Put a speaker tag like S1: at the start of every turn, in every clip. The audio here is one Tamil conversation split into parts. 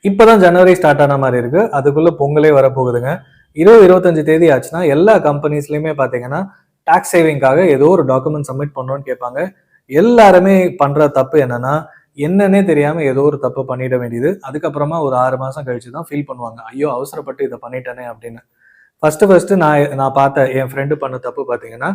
S1: இப்பதான் ஜனவரி ஸ்டார்ட் ஆன மாதிரி இருக்கு. அதுக்குள்ள பொங்கலே வரப்போகுதுங்க. 25 தேதி ஆச்சுன்னா எல்லா கம்பெனிஸ்லயுமே பாத்தீங்கன்னா டாக்ஸ் சேவிங்காக ஏதோ ஒரு டாக்குமெண்ட் சப்மிட் பண்ணணும்னு கேட்பாங்க. எல்லாருமே பண்ற தப்பு என்னன்னா, என்னன்னே தெரியாம ஏதோ ஒரு தப்பு பண்ணிட வேண்டியது. அதுக்கப்புறமா ஒரு 6 மாசம் கழிச்சு தான் ஃபீல் பண்ணுவாங்க. ஐயோ! அவசரப்பட்டு இதை பண்ணிட்டேனே அப்படின்னு. ஃபர்ஸ்ட் நான் பார்த்த என் ஃப்ரெண்டு பண்ண தப்பு பாத்தீங்கன்னா,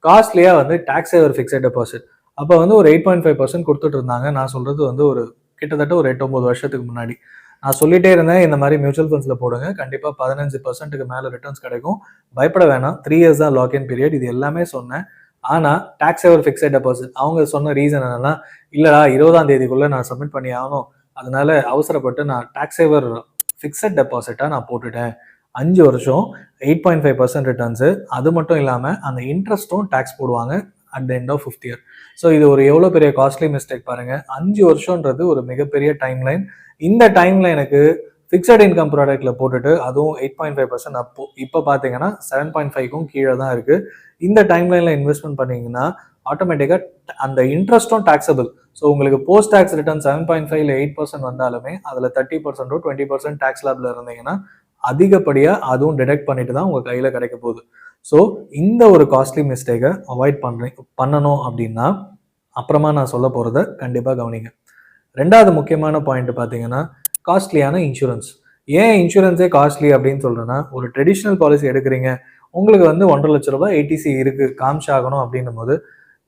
S1: காஸ்ட்லியா வந்து டாக்ஸ் சேவர் ஃபிக்ஸட் டெபாசிட். அப்ப வந்து ஒரு 8.5% கொடுத்துட்டு இருந்தாங்க. நான் சொல்றது வந்து ஒரு கிட்டத்தட்ட ஒரு 8, 9 வருஷத்துக்கு முன்னாடி. நான் சொல்லிட்டே இருந்தேன், இந்த மாதிரி மியூச்சுவல் ஃபண்ட்ஸ்ல போடுங்க, கண்டிப்பா 15%க்கு மேல ரிட்டர்ன்ஸ் கிடைக்கும், பயப்பட வேணாம், 3 இயர்ஸ் தான் லாக்இன் பீரியட், இது எல்லாமே சொன்னேன். ஆனா டாக்ஸ் சேவர் ஃபிக்ஸட் டெபாசிட் அவங்க சொன்ன ரீசன் என்னன்னா, இல்லடா 20ஆம் தேதிக்குள்ள நான் சப்மிட் பண்ணி ஆகணும், அதனால அவசரப்பட்டு நான் டாக்ஸ் சேவர் ஃபிக்ஸட் டெபாசிட்டா நான் போட்டுட்டேன். 5 வருஷம் 8.5% ரிட்டர்ன்ஸ். அது மட்டும் இல்லாம அந்த இன்ட்ரெஸ்ட்டும் டாக்ஸ் போடுவாங்க at the end of 5th year. So இது ஒரு எவ்வளோ பெரிய காஸ்ட்லி மிஸ்டேக் பாருங்க. 5 வருஷம்ன்றது ஒரு மிகப்பெரிய டைம் லைன். இந்த டைம் லைனுக்கு ஃபிக்ஸட் இன்கம் ப்ராடக்ட்ல போட்டுட்டு அதுவும் 8.5% அப்போ இப்போ பார்த்தீங்கன்னா 7.5க்கும் கீழே தான் இருக்கு. இந்த டைம் லைன்ல இன்வெஸ்ட்மெண்ட் பண்ணீங்கன்னா ஆட்டோமேட்டிக்கா அந்த இன்ட்ரெஸ்டும் டாக்ஸபிள். ஸோ உங்களுக்கு போஸ்ட் டாக்ஸ் ரிட்டர்ன் 7.5 இல்லை 8% வந்தாலுமே அதில் 30% 20% டாக்ஸ் லேப்ல இருந்தீங்கன்னா அதிகப்படியா அதுவும் டிடெக்ட் பண்ணிட்டு தான் உங்க கையில கிடைக்க போகுது. ஸோ இந்த ஒரு காஸ்ட்லி மிஸ்டேக்கை அவாய்ட் பண்ணணும் அப்படின்னா அப்புறமா நான் சொல்ல போறத கண்டிப்பா கவனிங்க. ரெண்டாவது முக்கியமான பாயிண்ட் பார்த்தீங்கன்னா காஸ்ட்லியான இன்சூரன்ஸ். ஏன் இன்சூரன்ஸே காஸ்ட்லி அப்படின்னு சொல்றேன்னா, ஒரு ட்ரெடிஷ்னல் பாலிசி எடுக்கிறீங்க, உங்களுக்கு வந்து 1.5 லட்ச ரூபாய் ஏடிசி இருக்கு காமிச்சாகணும் அப்படின்னும் போது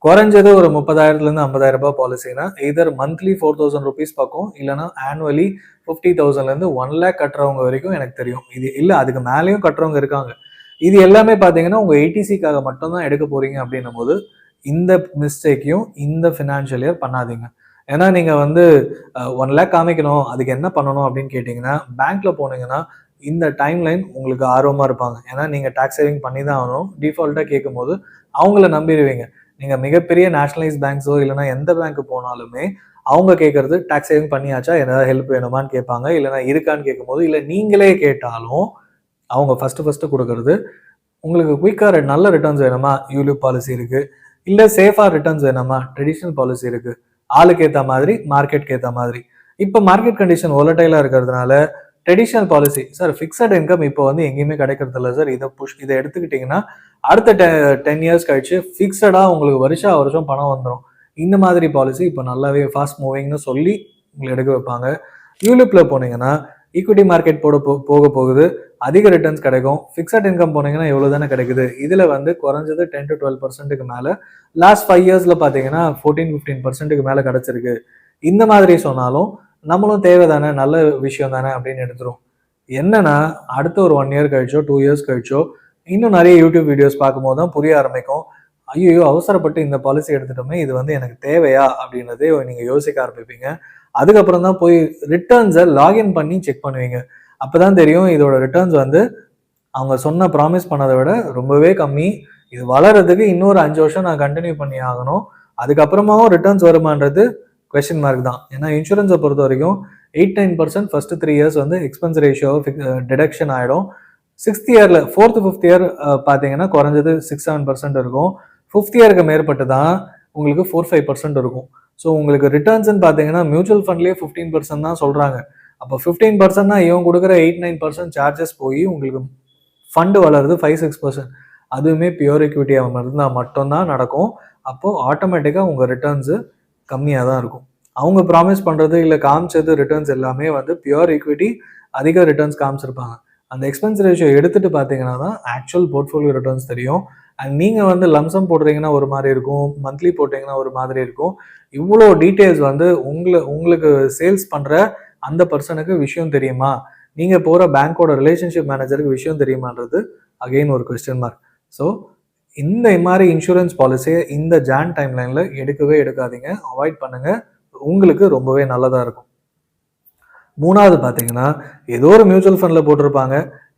S1: குறைஞ்சது ஒரு 30,000 50,000 ரூபாய் பாலிசினா எதர் மந்த்லி 4,000 ருபீஸ் பக்கம், இல்லைன்னா ஆனுவலி 50,000 1 லேக் கட்டுறவங்க வரைக்கும் எனக்கு தெரியும். இது இல்லை அதுக்கு மேலேயும் கட்டுறவங்க இருக்காங்க. இது எல்லாமே பார்த்தீங்கன்னா உங்க ஏடிசிக்காக மட்டும் தான் எடுக்க போறீங்க அப்படின்னும் போது இந்த மிஸ்டேக்கையும் இந்த ஃபினான்ஷியல் இயர் பண்ணாதீங்க. ஏன்னா நீங்க வந்து 1 லேக் காமிக்கணும், அதுக்கு என்ன பண்ணணும் அப்படின்னு கேட்டீங்கன்னா, பேங்க்ல போனீங்கன்னா இந்த டைம் லைன் உங்களுக்கு ஆர்வமா இருப்பாங்க. ஏன்னா நீங்க டாக்ஸ் சேவிங் பண்ணி தான் ஆகணும். டிஃபால்ட்டா கேட்கும் போது அவங்கள நம்பிடுவீங்க. நீங்க மிகப்பெரிய நேஷனலைஸ் பேங்க்ஸோ இல்லைன்னா எந்த பேங்க் போனாலுமே அவங்க கேட்கறது டாக்ஸ் சேவிங் பண்ணியாச்சா, ஏதாவது ஹெல்ப் வேணுமான்னு கேட்பாங்க. இல்லைன்னா இருக்கான்னு கேட்கும்போது, இல்லை நீங்களே கேட்டாலும் அவங்க ஃபர்ஸ்ட் கொடுக்கறது உங்களுக்கு குயிக்கா நல்ல ரிட்டர்ன்ஸ் வேணுமா, யூலிப் பாலிசி இருக்கு, இல்ல சேஃபா ரிட்டர்ன்ஸ் வேணுமா, ட்ரெடிஷனல் பாலிசி இருக்கு. ஆளுக்கு ஏற்ற மாதிரி, மார்க்கெட்க்கு ஏற்ற மாதிரி. இப்போ மார்க்கெட் கண்டிஷன் ஒலட்டைலா இருக்கிறதுனால traditional policy sir fixed income இப்போ வந்து எங்கேயுமே கிடைக்கிறது இல்லை சார், இதை எடுத்துக்கிட்டீங்கன்னா அடுத்த 10 இயர்ஸ் கழிச்சு ஃபிக்ஸடா உங்களுக்கு வருஷம் பணம் வந்துடும். இந்த மாதிரி பாலிசி இப்போ நல்லாவே ஃபாஸ்ட் மூவிங்னு சொல்லி உங்களை எடுக்க வைப்பாங்க. யூலிப்ல போனீங்கன்னா ஈக்விட்டி மார்க்கெட் போக போகுது, அதிக ரிட்டர்ன்ஸ் கிடைக்கும். ஃபிக்ஸட் இன்கம் போனீங்கன்னா எவ்வளவு தானே கிடைக்குது. இதுல வந்து குறைஞ்சது 10 to 12%க்கு மேல லாஸ்ட் 5 இயர்ஸ்ல பாத்தீங்கன்னா 14-15%க்கு மேல கிடைச்சிருக்கு. இந்த மாதிரி சொன்னாலும் நம்மளும் தேவை தானே, நல்ல விஷயம் தானே அப்படின்னு எடுத்துரும். என்னன்னா அடுத்த ஒரு 1 இயர் கழிச்சோ 2 இயர்ஸ் கழிச்சோ இன்னும் நிறைய யூடியூப் வீடியோஸ் பார்க்கும்போது தான் புரிய ஆரம்பிக்கும், ஐயோ அவசரப்பட்டு இந்த பாலிசி எடுத்துட்டோமே, இது வந்து எனக்கு தேவையா அப்படின்றதே நீங்க யோசிக்க ஆரம்பிப்பீங்க. அதுக்கப்புறம் தான் போய் ரிட்டர்ன்ஸை லாகின் பண்ணி செக் பண்ணுவீங்க. அப்பதான் தெரியும் இதோட ரிட்டர்ன்ஸ் வந்து அவங்க சொன்ன ப்ராமிஸ் பண்ணதை விட ரொம்பவே கம்மி. இது வளர்றதுக்கு இன்னொரு 5 வருஷம் நான் கண்டினியூ பண்ணி ஆகணும், அதுக்கப்புறமாவும் ரிட்டர்ன்ஸ் வருமானது கொஸ்டின் மார்க் தான். ஏன்னா இன்சூரன்ஸை பொறுத்த வரைக்கும் 8-9% ஃபர்ஸ்ட் 3 இயர்ஸ் வந்து எக்ஸ்பென்ஸ் ரேஷியோ டிடக்ஷன் ஆகிடும். 6th இயர்ல 4th 5th இயர் பார்த்தீங்கன்னா குறைஞ்சது 6-7% இருக்கும். 5th இயருக்கு மேற்பட்டு தான் உங்களுக்கு 4-5% இருக்கும். ஸோ உங்களுக்கு ரிட்டர்ன்ஸ்ன்னு பார்த்தீங்கன்னா மியூச்சுவல் ஃபண்ட்லேயே 15% தான் சொல்றாங்க. அப்போ 15% தான் இவங்க கொடுக்குற 8-9% சார்ஜஸ் போய் உங்களுக்கு ஃபண்டு வளருது 5-6%. அதுவுமே பியூர் எக்விட்டியாக இருந்தால் மட்டும்தான் நடக்கும். அப்போ ஆட்டோமேட்டிக்காக உங்கள் ரிட்டர்ன்ஸு கம்மியாக தான் இருக்கும். அவங்க ப்ராமிஸ் பண்ணுறது இல்லை காமிச்சது ரிட்டர்ன்ஸ் எல்லாமே வந்து பியூர் ஈக்விட்டி அதிக ரிட்டர்ன்ஸ் காமிச்சிருப்பாங்க. அந்த எக்ஸ்பென்ஸ் ரேஷியோ எடுத்துட்டு பார்த்தீங்கன்னா தான் ஆக்சுவல் போர்ட்ஃபோலியோ ரிட்டர்ன்ஸ் தெரியும். அண்ட் நீங்கள் வந்து லம்சம் போடுறீங்கன்னா ஒரு மாதிரி இருக்கும், மந்த்லி போட்டிங்கன்னா ஒரு மாதிரி இருக்கும். இவ்வளோ டீட்டெயில்ஸ் வந்து உங்களுக்கு சேல்ஸ் பண்ணுற அந்த பர்சனுக்கு விஷயம் தெரியுமா, நீங்கள் போகிற பேங்க்கோட ரிலேஷன்ஷிப் மேனேஜருக்கு விஷயம் தெரியுமான்றது அகெயின் ஒரு கொஸ்டின் மார்க். ஸோ இந்த மாதிரி இன்சூரன்ஸ் பாலிசியை இந்த ஜான் டைம் லைனில் எடுக்கவே எடுக்காதீங்க, அவாய்ட் பண்ணுங்க, உங்களுக்கு ரொம்பவே நல்லதாக இருக்கும். மூணாவது பார்த்தீங்கன்னா, ஏதோ ஒரு மியூச்சுவல் ஃபண்டில் போட்டிருப்பாங்க,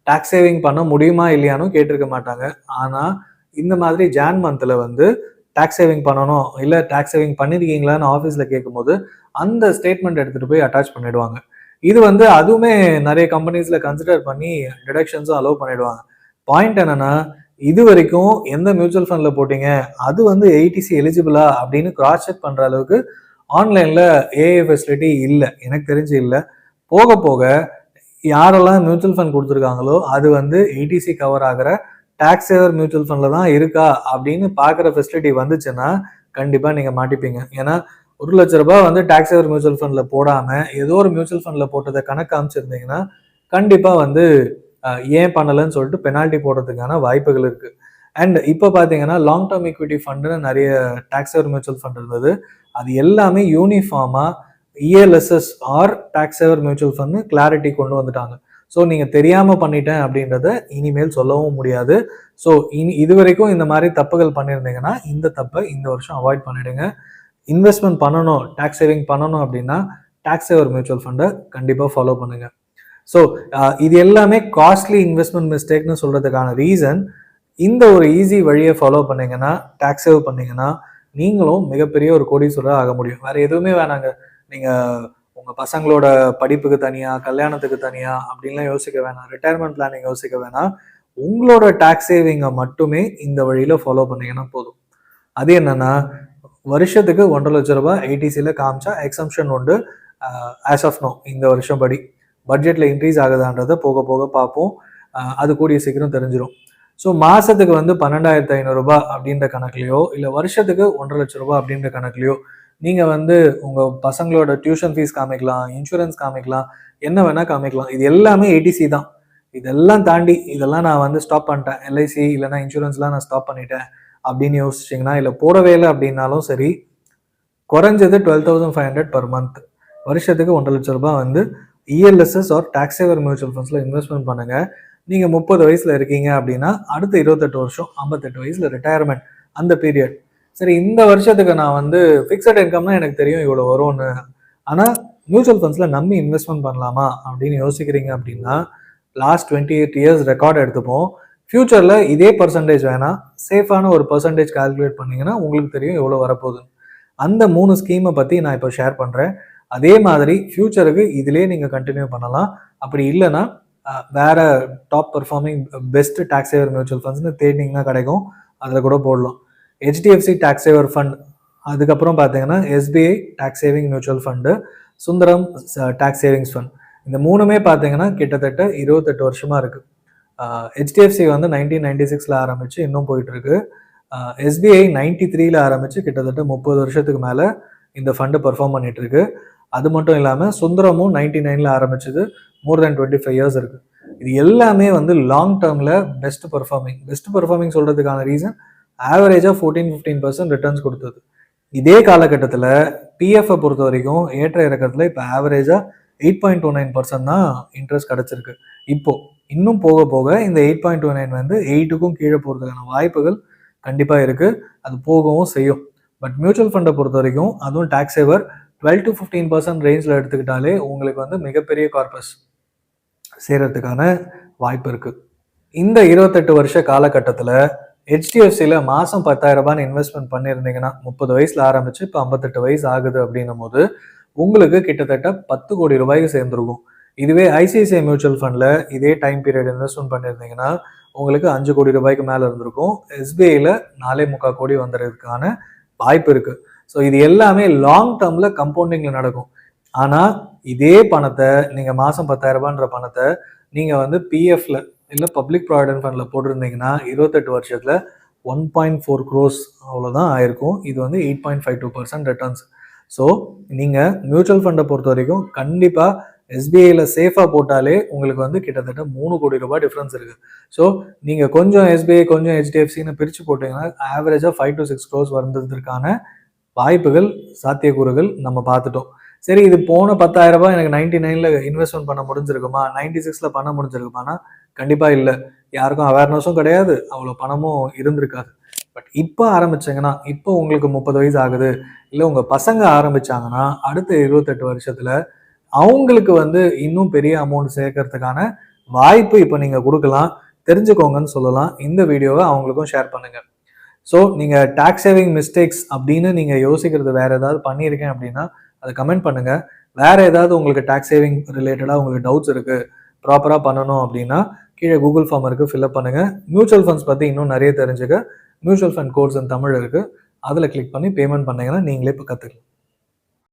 S1: டாக்ஸ் சேவிங் பண்ண முடியுமா இல்லையானு கேட்டிருக்க மாட்டாங்க. ஆனால் இந்த மாதிரி ஜான் மந்த்தில் வந்து டாக்ஸ் சேவிங் பண்ணணும், இல்லை டாக்ஸ் சேவிங் பண்ணியிருக்கீங்களான்னு ஆஃபீஸில் கேட்கும்போது அந்த ஸ்டேட்மெண்ட் எடுத்துகிட்டு போய் அட்டாச் பண்ணிடுவாங்க. இது வந்து அதுவுமே நிறைய கம்பெனிஸில் கன்சிடர் பண்ணி டிடக்ஷன்ஸும் அலோவ் பண்ணிடுவாங்க. பாயிண்ட் என்னன்னா, இது வரைக்கும் எந்த மியூச்சுவல் ஃபண்டில் போட்டீங்க, அது வந்து ஏடிசி எலிஜிபிளா அப்படின்னு கிராஸ் செக் பண்ணுற அளவுக்கு ஆன்லைனில் ஏஐ ஃபெசிலிட்டி இல்லை, எனக்கு தெரிஞ்சு இல்லை. போக போக யாரெல்லாம் மியூச்சுவல் ஃபண்ட் கொடுத்துருக்காங்களோ அது வந்து ஏடிசி கவர் ஆகிற டாக்ஸ் சேவர் மியூச்சுவல் ஃபண்டில் தான் இருக்கா அப்படின்னு பார்க்குற ஃபெசிலிட்டி வந்துச்சுன்னா கண்டிப்பாக நீங்கள் மாட்டிப்பீங்க. ஏன்னா ₹1,00,000 வந்து டாக்ஸ் சேவர் மியூச்சுவல் ஃபண்டில் போடாமல் ஏதோ ஒரு மியூச்சுவல் ஃபண்டில் போட்டதை கணக்கு அமைச்சிருந்தீங்கன்னா கண்டிப்பாக வந்து ஏன் பண்ணலைன்னு சொல்லிட்டு பெனால்ட்டி போடுறதுக்கான வாய்ப்புகள் இருக்குது. அண்ட் இப்போ பார்த்தீங்கன்னா லாங் டேர்ம் ஈக்விட்டி ஃபண்டுன்னு நிறைய டாக்ஸ் சேவர் மியூச்சுவல் ஃபண்ட் இருந்தது. அது எல்லாமே யூனிஃபார்மாக இஎல்எஸ்எஸ் ஆர் டாக்ஸ் சேவர் மியூச்சுவல் ஃபண்ட் கிளாரிட்டி கொண்டு வந்துட்டாங்க. ஸோ நீங்கள் தெரியாமல் பண்ணிட்டேன் அப்படின்றத இனிமேல் சொல்லவும் முடியாது. ஸோ இது வரைக்கும் இந்த மாதிரி தப்புகள் பண்ணியிருந்தீங்கன்னா இந்த தப்பை இந்த வருஷம் அவாய்ட் பண்ணிடுங்க. இன்வெஸ்ட்மெண்ட் பண்ணணும், டாக்ஸ் சேவிங் பண்ணணும் அப்படின்னா டாக்ஸ் சேவர் மியூச்சுவல் ஃபண்டை கண்டிப்பாக ஃபாலோ பண்ணுங்க. ஸோ இது எல்லாமே காஸ்ட்லி இன்வெஸ்ட்மெண்ட் மிஸ்டேக்னு சொல்றதுக்கான ரீசன், இந்த ஒரு ஈஸி வழியை ஃபாலோ பண்ணீங்கன்னா, டாக்ஸ் சேவ் பண்ணீங்கன்னா நீங்களும் மிகப்பெரிய ஒரு கோடீஸ்வரர் ஆக முடியும். வேற எதுவுமே வேணாங்க. நீங்க உங்க பசங்களோட படிப்புக்கு தனியா, கல்யாணத்துக்கு தனியா அப்படின்லாம் யோசிக்க வேணாம், ரிட்டையர்மெண்ட் பிளானிங் யோசிக்க வேணாம். உங்களோட டாக்ஸ் சேவிங்கை மட்டுமே இந்த வழியில ஃபாலோ பண்ணீங்கன்னா போதும். அது என்னன்னா, வருஷத்துக்கு ₹1,50,000 ஐடிசியில் காமிச்சா எக்ஸம்ஷன் உண்டு. ஆஸ் ஆஃப் நோ இந்த வருஷம் படி பட்ஜெட்டில் இன்க்ரீஸ் ஆகுதான்றதை போக போக பார்ப்போம். அது கூடிய சீக்கிரம் தெரிஞ்சிடும். ஸோ மாதத்துக்கு வந்து ₹12,500 அப்படின்ற கணக்குலையோ இல்லை வருஷத்துக்கு ₹1,50,000 அப்படின்ற கணக்குலையோ நீங்கள் வந்து உங்கள் பசங்களோட டியூஷன் ஃபீஸ் காமிக்கலாம், இன்சூரன்ஸ் காமிக்கலாம், என்ன வேணால் காமிக்கலாம். இது எல்லாமே ஏடிசி தான். இதெல்லாம் தாண்டி இதெல்லாம் நான் வந்து ஸ்டாப் பண்ணிட்டேன், எல்ஐசி இல்லைனா இன்சூரன்ஸ்லாம் நான் ஸ்டாப் பண்ணிட்டேன் அப்படின்னு யோசிச்சிங்கன்னா, இல்லை போடவே இல்லை அப்படின்னாலும் சரி, குறைஞ்சது 12,500 per month, வருஷத்துக்கு ₹1,50,000 வந்து இஎல்எஸ்எஸ் ஆர் டாக்ஸ் சேவர் மியூச்சுவல் ஃபண்ட்ஸில் இன்வெஸ்ட்மெண்ட் பண்ணுங்க. நீங்கள் 30 வயசில் இருக்கீங்க அப்படின்னா அடுத்த 28 வருஷம் 58 வயசில் ரிட்டையர்மெண்ட் அந்த பீரியட். சரி, இந்த வருஷத்துக்கு நான் வந்து ஃபிக்ஸட் இன்கம்னா எனக்கு தெரியும் இவ்வளோ வரும்னு, ஆனால் மியூச்சுவல் ஃபண்ட்ஸில் நம்பி இன்வெஸ்ட்மெண்ட் பண்ணலாமா அப்படின்னு யோசிக்கிறீங்க அப்படின்னா லாஸ்ட் 28 இயர்ஸ் ரெக்கார்ட் எடுத்துப்போம். ஃபியூச்சரில் இதே பர்சன்டேஜ் வேணாம், சேஃபான ஒரு பர்சன்டேஜ் கால்குலேட் பண்ணிங்கன்னா உங்களுக்கு தெரியும் எவ்வளோ வரப்போகுதுன்னு. அந்த 3 ஸ்கீமை பற்றி நான் இப்போ ஷேர் பண்ணுறேன். அதே மாதிரி ஃபியூச்சருக்கு இதிலே நீங்கள் கண்டினியூ பண்ணலாம். அப்படி இல்லைன்னா வேற டாப் பர்ஃபார்மிங் பெஸ்ட் டாக்ஸ் சேவர் மியூச்சுவல் ஃபண்ட்ஸ்னு தேடினீங்கன்னா கிடைக்கும், அதில் கூட போடலாம். ஹெச்டிஎஃப்சி டாக்ஸ் சேவர் ஃபண்ட், அதுக்கப்புறம் பார்த்தீங்கன்னா SBI tax saving mutual fund, Sundaram tax savings fund. இந்த 3மே பார்த்தீங்கன்னா கிட்டத்தட்ட 28 வருஷமாக இருக்குது. ஹெச்டிஎஃப்சி வந்து 1996 ஆரம்பித்து இன்னும் போயிட்டு இருக்கு. எஸ்பிஐ 93 ஆரம்பித்து கிட்டத்தட்ட 30 வருஷத்துக்கு மேலே இந்த ஃபண்டு பர்ஃபார்ம் பண்ணிட்டு இருக்கு. அது மட்டும் இல்லாமல் சுந்தரமும் 99 ஆரம்பிச்சது, மோர் தேன் 25 இயர்ஸ் இருக்கு. இது எல்லாமே வந்து லாங் டேர்மில் பெஸ்ட் பர்ஃபார்மிங் சொல்றதுக்கான ரீசன் ஆவரேஜாக 14-15% ரிட்டர்ன்ஸ் கொடுத்தது. இதே காலகட்டத்தில் பிஎஃப்ஐ பொறுத்த வரைக்கும் ஏற்ற இறக்கத்தில் இப்போ ஆவரேஜாக 8.29% தான் இன்ட்ரெஸ்ட் கிடைச்சிருக்கு. இப்போ இன்னும் போக போக இந்த 8.29 வந்து 8க்கும் கீழே போகிறதுக்கான வாய்ப்புகள் கண்டிப்பாக இருக்குது. அது போகவும் செய்யும். பட் மியூச்சுவல் ஃபண்டை பொறுத்த வரைக்கும், அதுவும் டாக்ஸ் சேவர் 12-15% ரேஞ்சில் எடுத்துக்கிட்டாலே உங்களுக்கு வந்து மிகப்பெரிய கார்பஸ் சேரத்துக்கான வாய்ப்பு இருக்குது. இந்த 28 வருஷ காலகட்டத்தில் ஹெச்டிஎஃப்சியில் மாதம் ₹10,000 இன்வெஸ்ட்மெண்ட் பண்ணியிருந்தீங்கன்னா 30 வயசில் ஆரம்பித்து இப்போ 58 வயசு ஆகுது அப்படின்னும் போது உங்களுக்கு கிட்டத்தட்ட ₹10 கோடி சேர்ந்துருக்கும். இதுவே ஐசிஐசிஐ மியூச்சுவல் ஃபண்டில் இதே டைம் பீரியட் இன்வெஸ்ட்மெண்ட் பண்ணியிருந்தீங்கன்னா உங்களுக்கு ₹5 கோடி மேலே இருந்திருக்கும். எஸ்பிஐயில் 4.25 கோடி வந்துடுறதுக்கான வாய்ப்பு இருக்குது. ஸோ இது எல்லாமே லாங் டேர்மில் கம்பவுண்டிங்கில் நடக்கும். ஆனால் இதே பணத்தை நீங்கள் மாதம் ₹10,000 பணத்தை நீங்கள் வந்து பிஎஃப்ல இல்லை பப்ளிக் ப்ராவிடென்ட் ஃபண்டில் போட்டிருந்தீங்கன்னா 28 வருஷத்தில் 1.4 crores அவ்வளோதான் ஆயிருக்கும். இது வந்து 8.52% ரிட்டர்ன்ஸ். ஸோ நீங்கள் மியூச்சுவல் ஃபண்டை பொறுத்த வரைக்கும் கண்டிப்பாக எஸ்பிஐயில் சேஃபாக போட்டாலே உங்களுக்கு வந்து கிட்டத்தட்ட ₹3 கோடி டிஃப்ரென்ஸ் இருக்குது. ஸோ நீங்கள் கொஞ்சம் எஸ்பிஐ கொஞ்சம் ஹெச்டிஎஃப்சின்னு பிரித்து போட்டிங்கன்னா ஆவரேஜாக 5 to 6 crores வந்ததுக்கான வாய்ப்புகள், சாத்தியக்கூறுகள் நம்ம பார்த்துட்டோம். சரி, இது போன ₹10,000 எனக்கு 99ல் இன்வெஸ்ட்மெண்ட் பண்ண முடிஞ்சிருக்குமா, 96ல் பண்ண முடிஞ்சிருக்குமானா கண்டிப்பாக இல்லை. யாருக்கும் அவேர்னஸும் கிடையாது, அவ்வளோ பணமும் இருந்திருக்காது. பட் இப்போ ஆரம்பிச்சிங்கன்னா, இப்போ உங்களுக்கு 30 வயசு ஆகுது, இல்லை உங்கள் பசங்க ஆரம்பித்தாங்கன்னா அடுத்த 28 வருஷத்தில் அவங்களுக்கு வந்து இன்னும் பெரிய அமௌண்ட் சேர்க்கறதுக்கான வாய்ப்பு இப்போ நீங்கள் கொடுக்கலாம். தெரிஞ்சுக்கோங்கன்னு சொல்லலாம். இந்த வீடியோவை அவங்களுக்கும் ஷேர் பண்ணுங்கள். ஸோ நீங்கள் டாக்ஸ் சேவிங் மிஸ்டேக்ஸ் அப்படின்னு நீங்கள் யோசிக்கிறது வேறு ஏதாவது பண்ணியிருக்கேன் அப்படின்னா அதை கமெண்ட் பண்ணுங்கள். வேறு ஏதாவது உங்களுக்கு டாக்ஸ் சேவிங் ரிலேட்டடாக உங்களுக்கு டவுட்ஸ் இருக்குது, ப்ராப்பராக பண்ணணும் அப்படின்னா கீழே கூகுள் ஃபார்ம் இருக்குது, ஃபில்அப் பண்ணுங்கள். மியூச்சுவல் ஃபண்ட்ஸ் பற்றி இன்னும் நிறைய தெரிஞ்சுக்க மியூச்சுவல் ஃபண்ட் கோர்ஸ் இன் தமிழ் இருக்குது, அதில் கிளிக் பண்ணி பேமெண்ட் பண்ணிங்கன்னா நீங்களே இப்போ கற்றுக்கலாம்.